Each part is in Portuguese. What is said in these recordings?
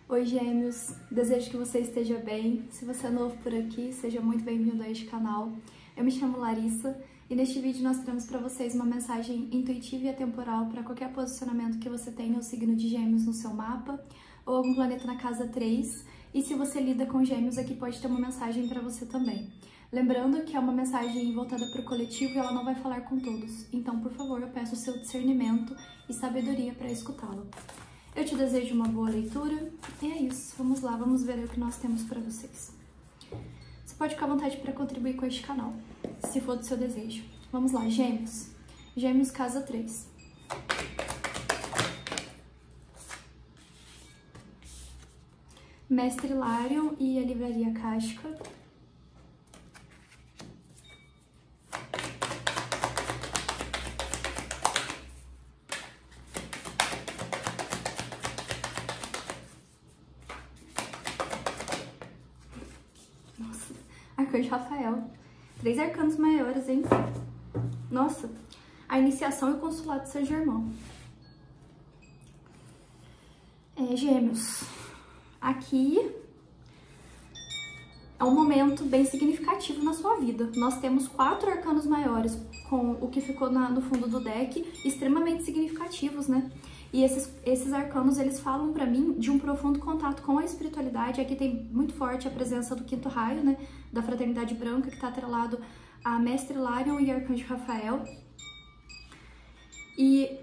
Oi, Gêmeos! Desejo que você esteja bem. Se você é novo por aqui, seja muito bem-vindo a este canal. Eu me chamo Larissa e neste vídeo nós teremos para vocês uma mensagem intuitiva e atemporal para qualquer posicionamento que você tenha o signo de Gêmeos no seu mapa ou algum planeta na casa 3. E se você lida com Gêmeos, aqui pode ter uma mensagem para você também. Lembrando que é uma mensagem voltada para o coletivo e ela não vai falar com todos. Então, por favor, eu peço o seu discernimento e sabedoria para escutá-la. Eu te desejo uma boa leitura e é isso. Vamos lá, vamos ver o que nós temos para vocês. Você pode ficar à vontade para contribuir com este canal, se for do seu desejo. Vamos lá, Gêmeos. Gêmeos, casa 3. Mestre Larion e a Livraria Akáshica. Nossa, Arcanjo Rafael. 3 arcanos maiores, hein? Nossa, a iniciação e o consulado de Saint-Germain. Gêmeos. Aqui é um momento bem significativo na sua vida. Nós temos 4 arcanos maiores, com o que ficou no fundo do deck, extremamente significativos, né? E esses arcanos, eles falam pra mim de um profundo contato com a espiritualidade. Aqui tem muito forte a presença do quinto raio, né? Da fraternidade branca, que tá atrelado a Mestre Larion e Arcanjo Rafael. E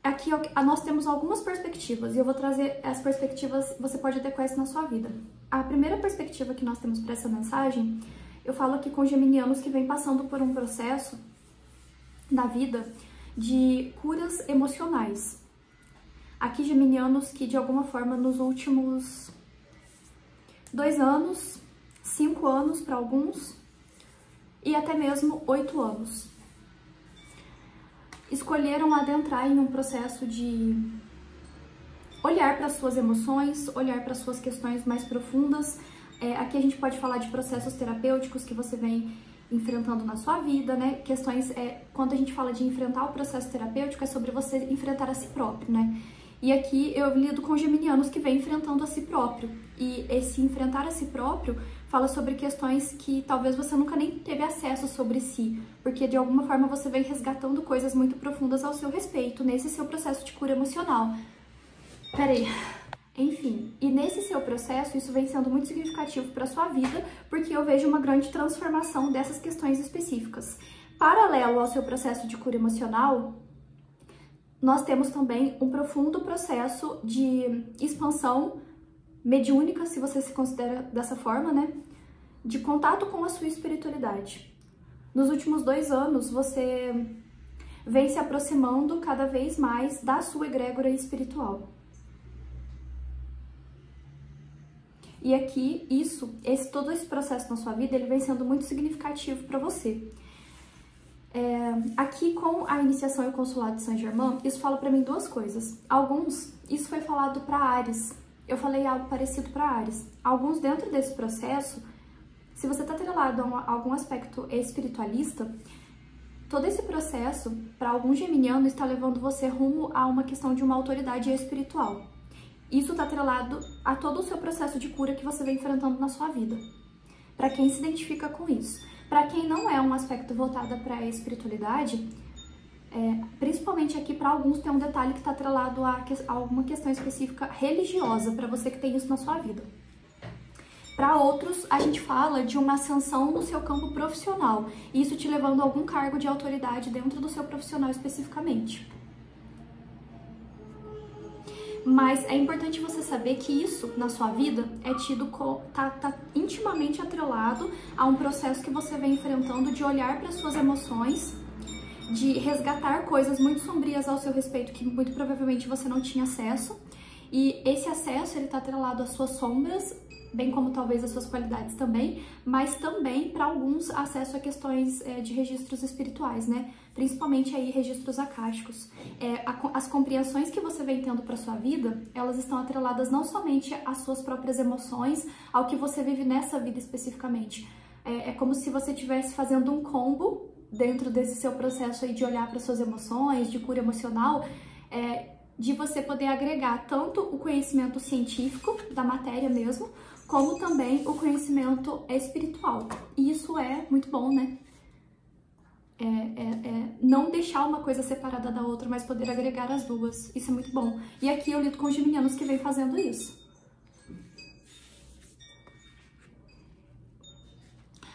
aqui nós temos algumas perspectivas, e eu vou trazer as perspectivas que você pode adequar isso na sua vida. A primeira perspectiva que nós temos para essa mensagem, eu falo aqui com geminianos que vêm passando por um processo na vida de curas emocionais. Aqui, geminianos que, de alguma forma, nos últimos 2 anos, 5 anos para alguns, e até mesmo 8 anos, escolheram adentrar em um processo de olhar para as suas emoções, olhar para as suas questões mais profundas. Aqui a gente pode falar de processos terapêuticos que você vem enfrentando na sua vida, né? Questões, quando a gente fala de enfrentar o processo terapêutico, é sobre você enfrentar a si próprio, né? E aqui eu lido com geminianos que vêm enfrentando a si próprio. E esse enfrentar a si próprio fala sobre questões que talvez você nunca nem teve acesso sobre si, porque de alguma forma você vem resgatando coisas muito profundas ao seu respeito, nesse seu processo de cura emocional. Peraí. Enfim, e nesse seu processo, isso vem sendo muito significativo para sua vida, porque eu vejo uma grande transformação dessas questões específicas. Paralelo ao seu processo de cura emocional, nós temos também um profundo processo de expansão mediúnica, se você se considera dessa forma, né? De contato com a sua espiritualidade. Nos últimos 2 anos, você vem se aproximando cada vez mais da sua egrégora espiritual. E aqui, todo esse processo na sua vida, ele vem sendo muito significativo para você. Aqui, com a iniciação e o consulado de Saint-Germain, isso fala para mim 2 coisas. Isso foi falado para Áries. Eu falei algo parecido para Áries. Alguns, dentro desse processo, se você está atrelado a algum aspecto espiritualista, todo esse processo, para algum geminiano, está levando você rumo a uma questão de uma autoridade espiritual. Isso está atrelado a todo o seu processo de cura que você vem enfrentando na sua vida. Para quem se identifica com isso. Para quem não é um aspecto voltado para a espiritualidade, principalmente aqui para alguns tem um detalhe que está atrelado a alguma questão específica religiosa, para você que tem isso na sua vida. Para outros, a gente fala de uma ascensão no seu campo profissional, isso te levando a algum cargo de autoridade dentro do seu profissional especificamente. Mas é importante você saber que isso na sua vida tá intimamente atrelado a um processo que você vem enfrentando de olhar para suas emoções, de resgatar coisas muito sombrias ao seu respeito que muito provavelmente você não tinha acesso. E esse acesso, ele tá atrelado às suas sombras, bem como talvez às suas qualidades também, mas também para alguns acesso a questões de registros espirituais, né? Principalmente aí registros akáshicos. As compreensões que você vem tendo para sua vida, elas estão atreladas não somente às suas próprias emoções, ao que você vive nessa vida especificamente. É como se você estivesse fazendo um combo dentro desse seu processo aí de olhar para suas emoções, de cura emocional, de você poder agregar tanto o conhecimento científico da matéria mesmo, como também o conhecimento espiritual. E isso é muito bom, né? Não deixar uma coisa separada da outra, mas poder agregar as duas. Isso é muito bom. E aqui eu lido com os geminianos que vem fazendo isso.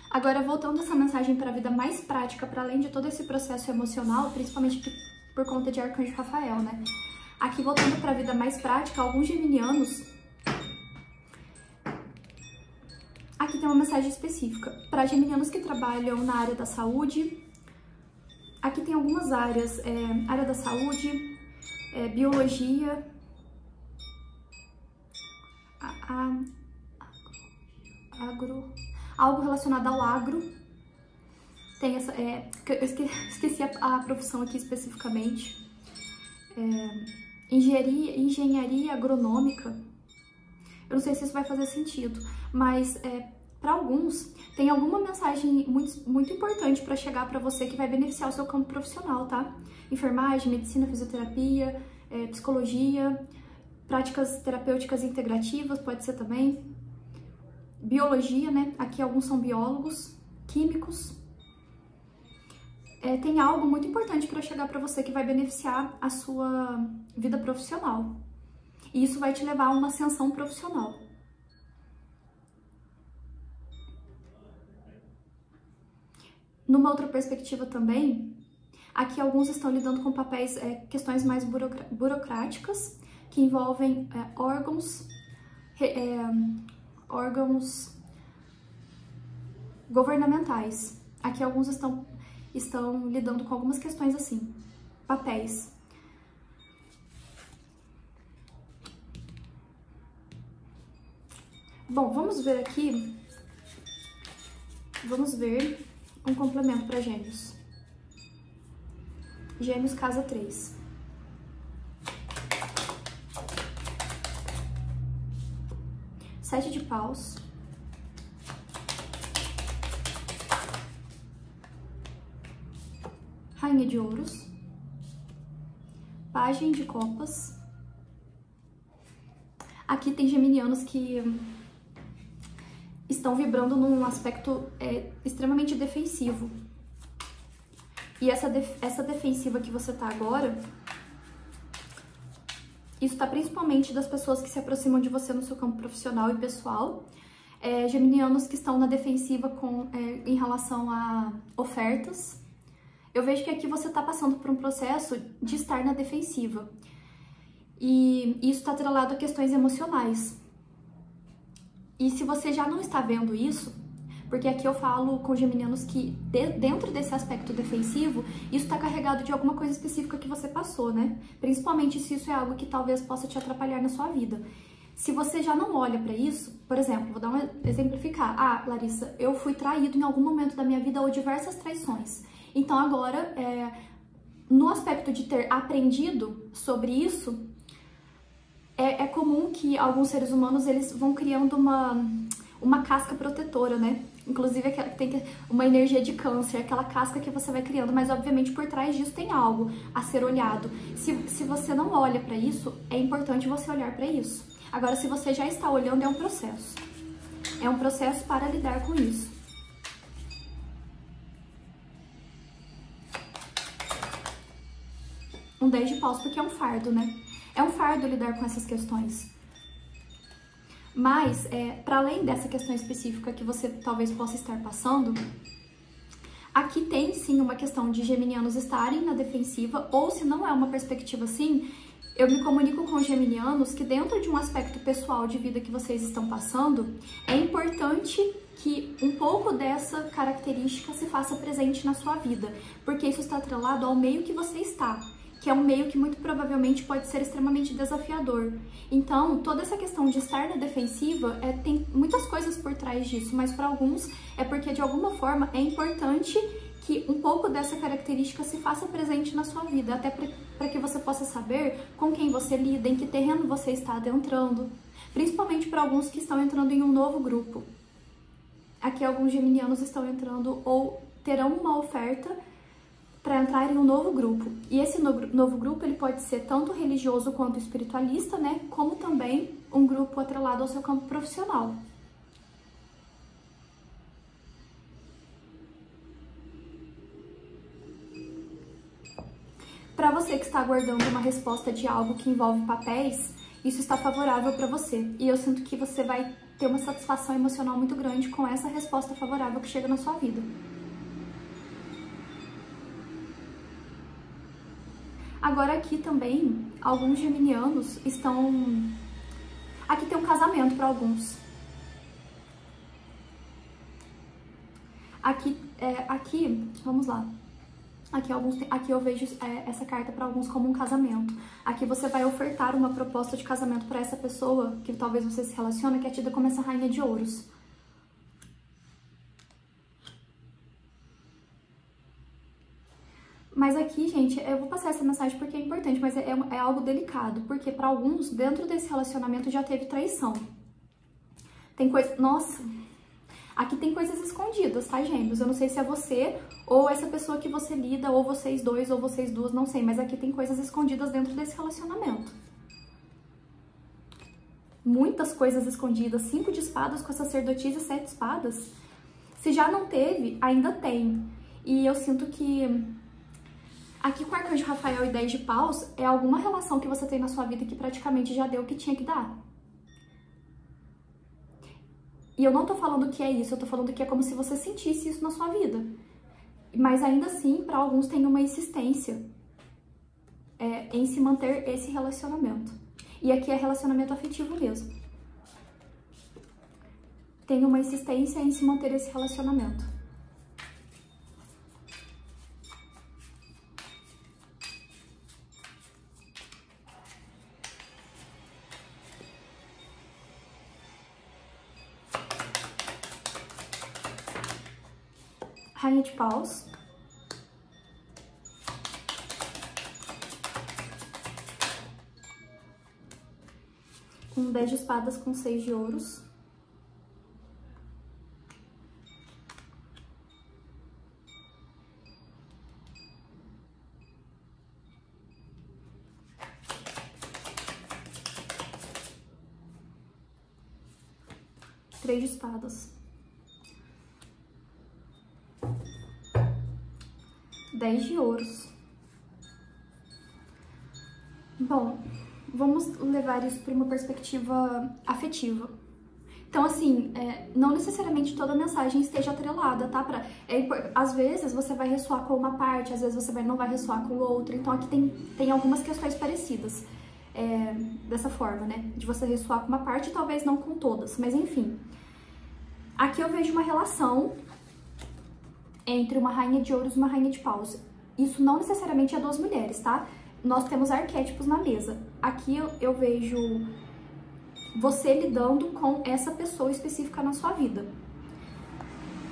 Agora, voltando essa mensagem para a vida mais prática, para além de todo esse processo emocional, principalmente por conta de Arcanjo Rafael, né? Aqui, voltando para a vida mais prática, alguns geminianos... Aqui tem uma mensagem específica. Para geminianos que trabalham na área da saúde... Aqui tem algumas áreas, área da saúde, biologia, algo relacionado ao agro. Tem essa, eu esqueci a profissão aqui especificamente. Engenharia agronômica. Eu não sei se isso vai fazer sentido, mas para alguns tem alguma mensagem muito importante para chegar para você que vai beneficiar o seu campo profissional, tá? Enfermagem, medicina, fisioterapia, psicologia, práticas terapêuticas integrativas, pode ser também. Biologia, né? Aqui alguns são biólogos, químicos. Tem algo muito importante para chegar para você que vai beneficiar a sua vida profissional. E isso vai te levar a uma ascensão profissional. Numa outra perspectiva também, aqui alguns estão lidando com papéis, questões mais burocráticas, que envolvem órgãos governamentais. Aqui alguns estão lidando com algumas questões assim, papéis. Bom, vamos ver aqui, um complemento para Gêmeos. Gêmeos, casa 3. Sete de paus. Rainha de ouros. Pagem de copas. Aqui tem geminianos que estão vibrando num aspecto extremamente defensivo. E essa defensiva que você tá agora, isso tá principalmente das pessoas que se aproximam de você no seu campo profissional e pessoal. Geminianos que estão na defensiva em relação a ofertas. Eu vejo que aqui você tá passando por um processo de estar na defensiva. E isso tá atrelado a questões emocionais. E se você já não está vendo isso, porque aqui eu falo com geminianos que dentro desse aspecto defensivo, isso está carregado de alguma coisa específica que você passou, né? Principalmente se isso é algo que talvez possa te atrapalhar na sua vida. Se você já não olha para isso, por exemplo, vou dar exemplificar. Ah, Larissa, eu fui traído em algum momento da minha vida ou diversas traições. Então agora, no aspecto de ter aprendido sobre isso, é comum que alguns seres humanos eles vão criando uma casca protetora, né? Inclusive tem uma energia de câncer, aquela casca que você vai criando, mas obviamente por trás disso tem algo a ser olhado. Se você não olha para isso, é importante você olhar para isso. Agora, se você já está olhando, é um processo. É um processo para lidar com isso. Um 10 de paus, porque é um fardo, né? É um fardo lidar com essas questões. Mas, para além dessa questão específica que você talvez possa estar passando, aqui tem sim uma questão de geminianos estarem na defensiva, ou se não é uma perspectiva assim, eu me comunico com geminianos que dentro de um aspecto pessoal de vida que vocês estão passando, é importante que um pouco dessa característica se faça presente na sua vida, porque isso está atrelado ao meio que você está, que é um meio que muito provavelmente pode ser extremamente desafiador. Então, toda essa questão de estar na defensiva, tem muitas coisas por trás disso, mas para alguns é porque de alguma forma é importante que um pouco dessa característica se faça presente na sua vida, até para que você possa saber com quem você lida, em que terreno você está adentrando, principalmente para alguns que estão entrando em um novo grupo. Aqui alguns geminianos estão entrando ou terão uma oferta para entrar em um novo grupo. E esse novo grupo, ele pode ser tanto religioso quanto espiritualista, né? Como também um grupo atrelado ao seu campo profissional. Para você que está aguardando uma resposta de algo que envolve papéis, isso está favorável para você. E eu sinto que você vai ter uma satisfação emocional muito grande com essa resposta favorável que chega na sua vida. Agora aqui também, alguns geminianos estão... Aqui tem um casamento para alguns. Aqui, vamos lá. Aqui eu vejo essa carta para alguns como um casamento. Aqui você vai ofertar uma proposta de casamento para essa pessoa que talvez você se relacione, que é tida como essa rainha de ouros. Mas aqui, gente, eu vou passar essa mensagem porque é importante, mas é algo delicado, porque para alguns, dentro desse relacionamento já teve traição. Tem coisa... Nossa... Aqui tem coisas escondidas, tá, gêmeos? Eu não sei se é você ou essa pessoa que você lida, ou vocês dois, ou vocês duas, não sei. Mas aqui tem coisas escondidas dentro desse relacionamento. Muitas coisas escondidas. 5 de espadas com a sacerdotisa e 7 espadas. Se já não teve, ainda tem. E eu sinto que... Aqui com o arcanjo Rafael e 10 de paus, é alguma relação que você tem na sua vida que praticamente já deu o que tinha que dar. E eu não tô falando que é isso, eu tô falando que é como se você sentisse isso na sua vida. Mas ainda assim, para alguns tem uma insistência em se manter esse relacionamento. E aqui é relacionamento afetivo mesmo. Tem uma insistência em se manter esse relacionamento. Rainha de paus. Um 10 de espadas com 6 de ouros. Três de espadas. 10 de ouros. Bom, vamos levar isso para uma perspectiva afetiva. Então, assim, não necessariamente toda mensagem esteja atrelada, tá? Às vezes você vai ressoar com uma parte, às vezes você não vai ressoar com outra. Então, aqui tem algumas questões parecidas dessa forma, né? De você ressoar com uma parte e talvez não com todas, mas enfim. Aqui eu vejo uma relação entre uma rainha de ouros e uma rainha de paus. Isso não necessariamente é 2 mulheres, tá? Nós temos arquétipos na mesa. Aqui eu vejo você lidando com essa pessoa específica na sua vida.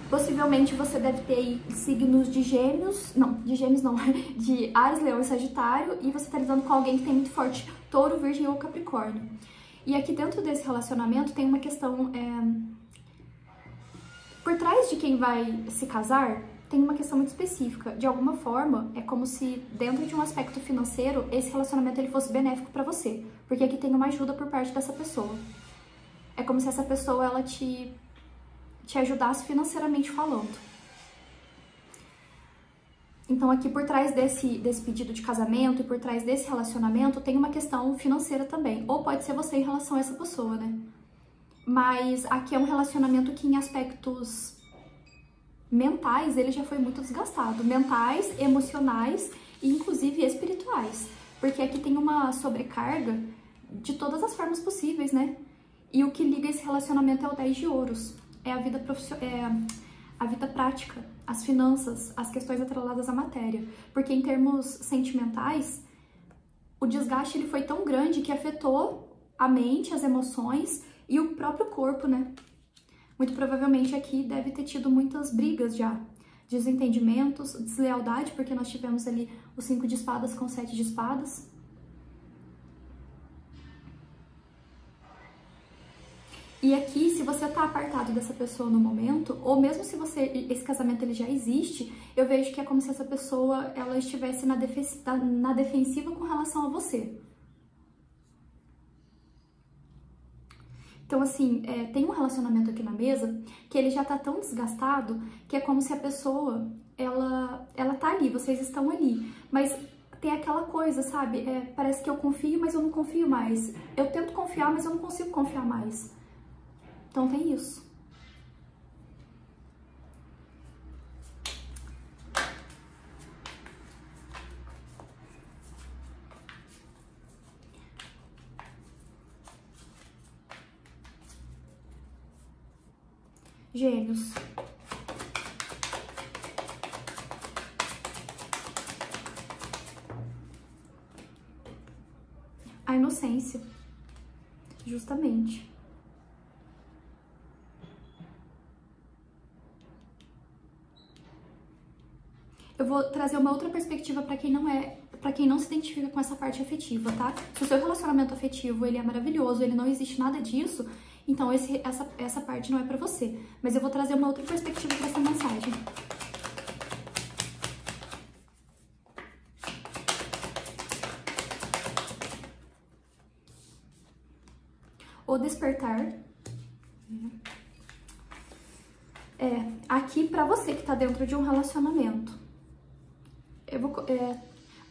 Possivelmente você deve ter aí signos de gêmeos, de Áries, Leão e Sagitário, e você tá lidando com alguém que tem muito forte Touro, Virgem ou Capricórnio. E aqui dentro desse relacionamento tem uma questão... Por trás de quem vai se casar, tem uma questão muito específica. De alguma forma, é como se dentro de um aspecto financeiro, esse relacionamento ele fosse benéfico pra você. Porque aqui tem uma ajuda por parte dessa pessoa. É como se essa pessoa, ela te ajudasse financeiramente falando. Então aqui por trás desse pedido de casamento e por trás desse relacionamento, tem uma questão financeira também. Ou pode ser você em relação a essa pessoa, né? Mas aqui é um relacionamento que em aspectos mentais, ele já foi muito desgastado. Mentais, emocionais e inclusive espirituais. Porque aqui tem uma sobrecarga de todas as formas possíveis, né? E o que liga esse relacionamento é o 10 de ouros. É a vida a vida prática, as finanças, as questões atreladas à matéria. Porque em termos sentimentais, o desgaste ele foi tão grande que afetou a mente, as emoções e o próprio corpo, né? Muito provavelmente aqui deve ter tido muitas brigas já, desentendimentos, deslealdade, porque nós tivemos ali o 5 de espadas com 7 de espadas. E aqui, se você tá apartado dessa pessoa no momento, ou mesmo se esse casamento ele já existe, eu vejo que é como se essa pessoa ela estivesse na defensiva com relação a você. Então, assim, tem um relacionamento aqui na mesa que ele já tá tão desgastado que é como se a pessoa, ela tá ali, vocês estão ali, mas tem aquela coisa, sabe? Parece que eu confio, mas eu não confio mais. Eu tento confiar, mas eu não consigo confiar mais. Então tem isso. Gêmeos. A inocência. Justamente. Eu vou trazer uma outra perspectiva para quem não se identifica com essa parte afetiva, tá? Se o seu relacionamento afetivo, ele é maravilhoso, ele não existe nada disso, então essa parte não é para você. Mas eu vou trazer uma outra perspectiva para essa mensagem. O despertar. Aqui para você que tá dentro de um relacionamento.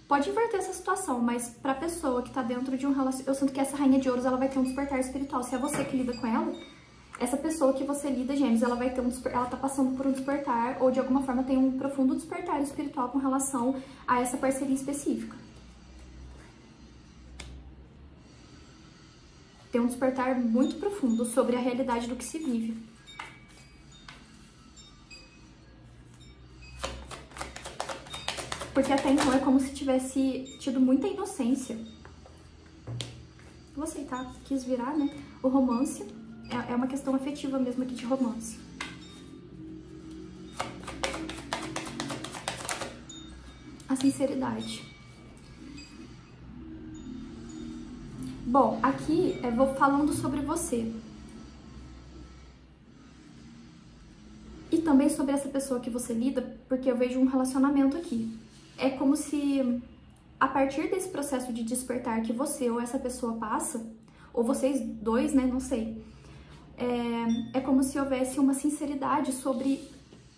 Pode inverter essa situação, mas pra pessoa que tá dentro de um relacionamento, eu sinto que essa rainha de ouros, ela vai ter um despertar espiritual. Se é você que lida com ela, essa pessoa que você lida, gêmeos, ela vai ter ela tá passando por um despertar, ou de alguma forma tem um profundo despertar espiritual com relação a essa parceria específica. Tem um despertar muito profundo sobre a realidade do que se vive. Porque até então é como se tivesse tido muita inocência. Vou aceitar, quis virar, né? O romance é uma questão afetiva mesmo aqui de romance. A sinceridade. Bom, aqui eu vou falando sobre você. E também sobre essa pessoa que você lida, porque eu vejo um relacionamento aqui. É como se, a partir desse processo de despertar que você ou essa pessoa passa, ou vocês dois, né, não sei, é como se houvesse uma sinceridade sobre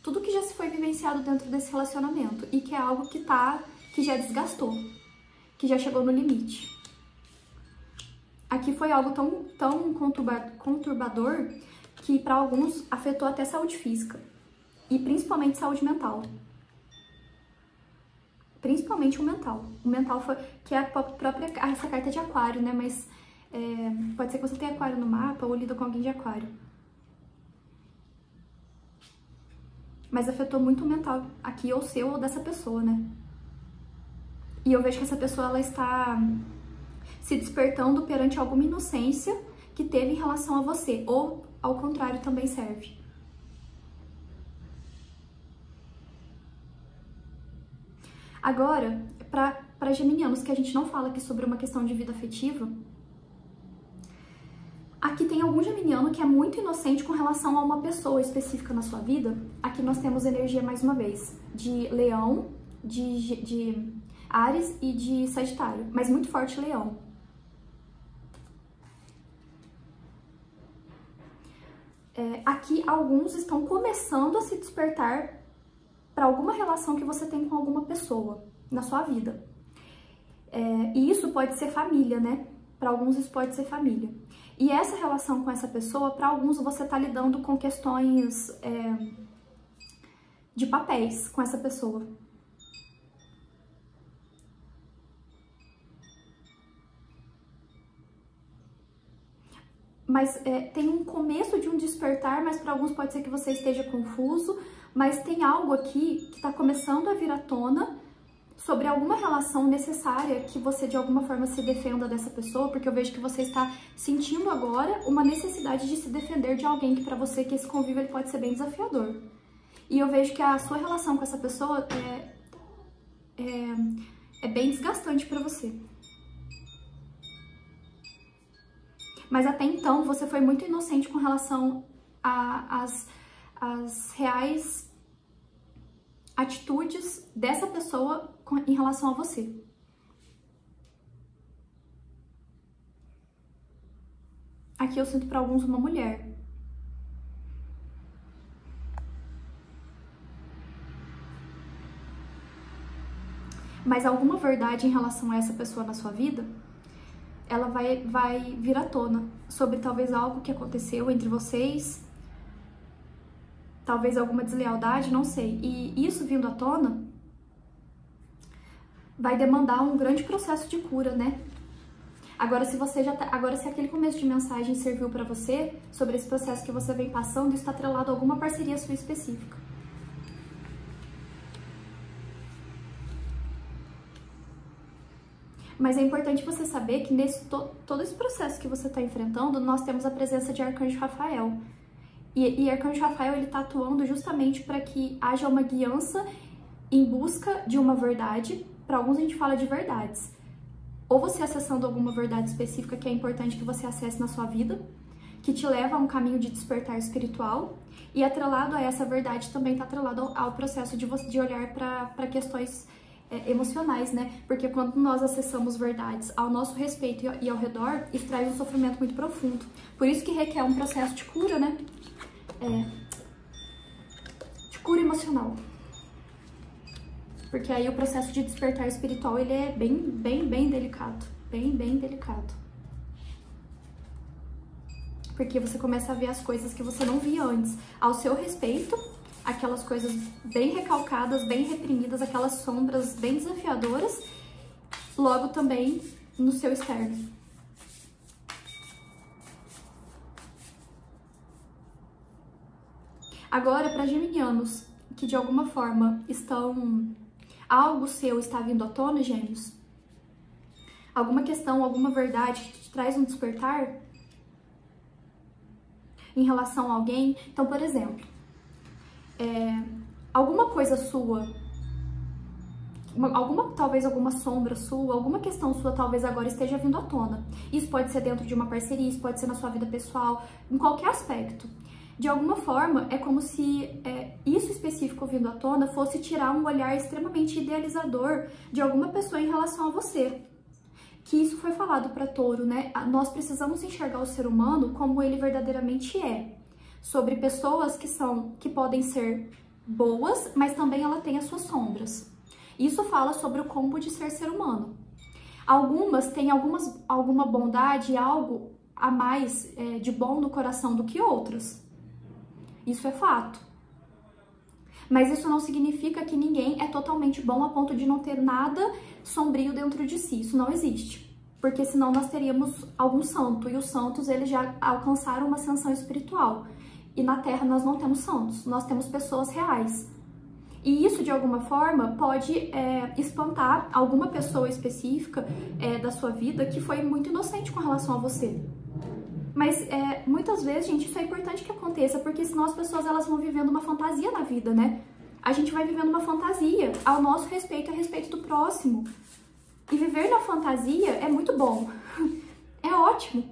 tudo que já se foi vivenciado dentro desse relacionamento e que é algo que já desgastou, que já chegou no limite. Aqui foi algo tão conturbador que para alguns afetou até a saúde física e principalmente saúde mental. Principalmente o mental. O mental foi, que é a própria, essa carta de aquário, né? Mas pode ser que você tenha aquário no mapa ou lida com alguém de aquário. Mas afetou muito o mental aqui, ou seu ou dessa pessoa, né? E eu vejo que essa pessoa, ela está se despertando perante alguma inocência que teve em relação a você. Ou, ao contrário, também serve. Agora, para geminianos, que a gente não fala aqui sobre uma questão de vida afetiva, aqui tem algum geminiano que é muito inocente com relação a uma pessoa específica na sua vida. Aqui nós temos energia, mais uma vez, de leão, de Áries e de Sagitário, mas muito forte leão. Aqui alguns estão começando a se despertar para alguma relação que você tem com alguma pessoa na sua vida. E isso pode ser família, né? Para alguns isso pode ser família. E essa relação com essa pessoa, para alguns você tá lidando com questões de papéis com essa pessoa. Mas tem um começo de um despertar, mas para alguns pode ser que você esteja confuso, mas tem algo aqui que está começando a vir à tona sobre alguma relação necessária que você de alguma forma se defenda dessa pessoa, porque eu vejo que você está sentindo agora uma necessidade de se defender de alguém que para você que esse convívio ele pode ser bem desafiador. E eu vejo que a sua relação com essa pessoa é bem desgastante para você. Mas até então você foi muito inocente com relação às reais atitudes dessa pessoa em relação a você. Aqui eu sinto para alguns uma mulher. Mas alguma verdade em relação a essa pessoa na sua vida, ela vai vir à tona sobre talvez algo que aconteceu entre vocês, talvez alguma deslealdade, não sei. E isso vindo à tona vai demandar um grande processo de cura, né? Agora, se aquele começo de mensagem serviu para você, sobre esse processo que você vem passando, isso está atrelado a alguma parceria sua específica. Mas é importante você saber que nesse todo esse processo que você está enfrentando, nós temos a presença de Arcanjo Rafael. E Arcanjo Rafael, ele está atuando justamente para que haja uma guiança em busca de uma verdade. Para alguns a gente fala de verdades. Ou você acessando alguma verdade específica que é importante que você acesse na sua vida, que te leva a um caminho de despertar espiritual, e atrelado a essa verdade também está atrelado ao processo de olhar para questões emocionais, né? Porque quando nós acessamos verdades ao nosso respeito e ao redor, isso traz um sofrimento muito profundo. Por isso que requer um processo de cura, né? De cura emocional. Porque aí o processo de despertar espiritual, ele é bem delicado. Bem delicado. Porque você começa a ver as coisas que você não via antes. Ao seu respeito, aquelas coisas bem recalcadas, bem reprimidas, aquelas sombras bem desafiadoras, logo também no seu externo. Agora, para geminianos que de alguma forma algo seu está vindo à tona, gêmeos, alguma questão, alguma verdade que te traz um despertar em relação a alguém. Então, por exemplo, alguma coisa sua, talvez alguma sombra sua, alguma questão sua talvez agora esteja vindo à tona. Isso pode ser dentro de uma parceria, isso pode ser na sua vida pessoal, em qualquer aspecto. De alguma forma, é como se isso específico vindo à tona fosse tirar um olhar extremamente idealizador de alguma pessoa em relação a você. Que isso foi falado para Touro, né? Nós precisamos enxergar o ser humano como ele verdadeiramente é. Sobre pessoas que podem ser boas, mas também ela tem as suas sombras. Isso fala sobre o combo de ser humano. Algumas têm alguma bondade, algo a mais de bom no coração do que outras. Isso é fato. Mas isso não significa que ninguém é totalmente bom a ponto de não ter nada sombrio dentro de si. Isso não existe. Porque senão nós teríamos algum santo. E os santos, eles já alcançaram uma ascensão espiritual. E na Terra nós não temos santos. Nós temos pessoas reais. E isso, de alguma forma, pode espantar alguma pessoa específica da sua vida que foi muito inocente com relação a você. Mas muitas vezes, gente, isso é importante que aconteça, porque senão as pessoas elas vão vivendo uma fantasia na vida, né? A gente vai vivendo uma fantasia ao nosso respeito, a respeito do próximo. E viver na fantasia é muito bom. É ótimo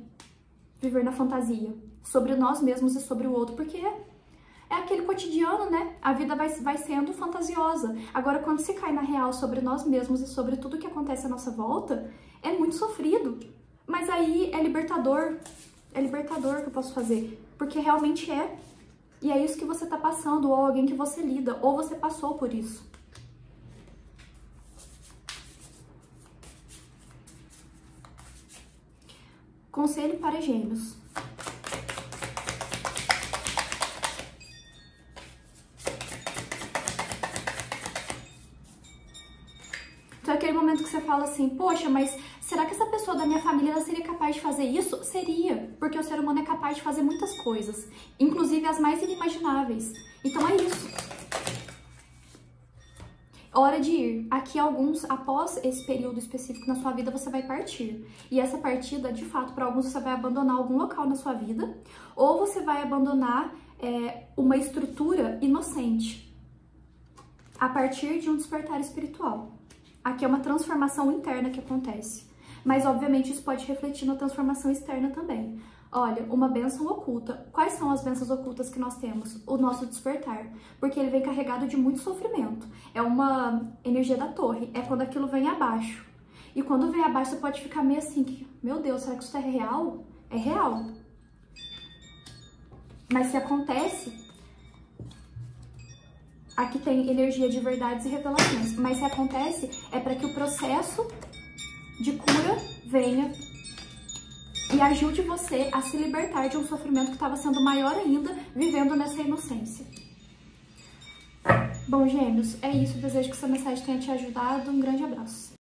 viver na fantasia sobre nós mesmos e sobre o outro, porque é aquele cotidiano, né? A vida vai sendo fantasiosa. Agora, quando se cai na real sobre nós mesmos e sobre tudo que acontece à nossa volta, é muito sofrido. Mas aí é libertador. É libertador que eu posso fazer, porque realmente é. E é isso que você tá passando, ou alguém que você lida, ou você passou por isso. Conselho para gêmeos. Então é aquele momento que você fala assim, poxa, mas será que essa pessoa da minha família ela seria capaz de fazer isso? Seria, porque o ser humano é capaz de fazer muitas coisas, inclusive as mais inimagináveis. Então é isso. Hora de ir. Aqui após esse período específico na sua vida, você vai partir. E essa partida, de fato, para alguns você vai abandonar algum local na sua vida, ou você vai abandonar uma estrutura inocente a partir de um despertar espiritual. Aqui é uma transformação interna que acontece. Mas, obviamente, isso pode refletir na transformação externa também. Olha, uma bênção oculta. Quais são as bênçãos ocultas que nós temos? O nosso despertar. Porque ele vem carregado de muito sofrimento. É uma energia da torre. É quando aquilo vem abaixo. E quando vem abaixo, você pode ficar meio assim, que, meu Deus, será que isso é real? É real. Mas se acontece, aqui tem energia de verdades e revelações. Mas se acontece, é para que o processo de cura venha e ajude você a se libertar de um sofrimento que estava sendo maior ainda, vivendo nessa inocência. Bom, gêmeos, é isso. Desejo que essa mensagem tenha te ajudado. Um grande abraço.